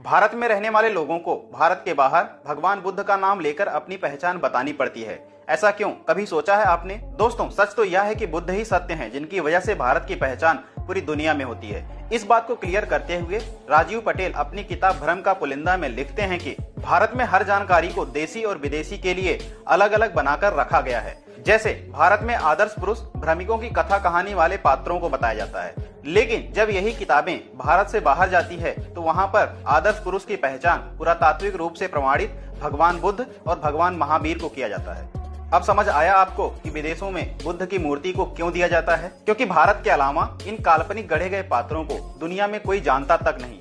भारत में रहने वाले लोगों को भारत के बाहर भगवान बुद्ध का नाम लेकर अपनी पहचान बतानी पड़ती है। ऐसा क्यों, कभी सोचा है आपने? दोस्तों, सच तो यह है कि बुद्ध ही सत्य हैं, जिनकी वजह से भारत की पहचान पूरी दुनिया में होती है। इस बात को क्लियर करते हुए राजीव पटेल अपनी किताब भ्रम का पुलिंदा में लिखते हैं कि भारत में हर जानकारी को देसी और विदेशी के लिए अलग अलग बनाकर रखा गया है। जैसे भारत में आदर्श पुरुष भ्रमिकों की कथा कहानी वाले पात्रों को बताया जाता है, लेकिन जब यही किताबें भारत से बाहर जाती है तो वहां पर आदर्श पुरुष की पहचान पुरातात्विक रूप से प्रमाणित भगवान बुद्ध और भगवान महावीर को किया जाता है। अब समझ आया आपको कि विदेशों में बुद्ध की मूर्ति को क्यों दिया जाता है? क्योंकि भारत के अलावा इन काल्पनिक गढ़े गए पात्रों को दुनिया में कोई जानता तक नहीं।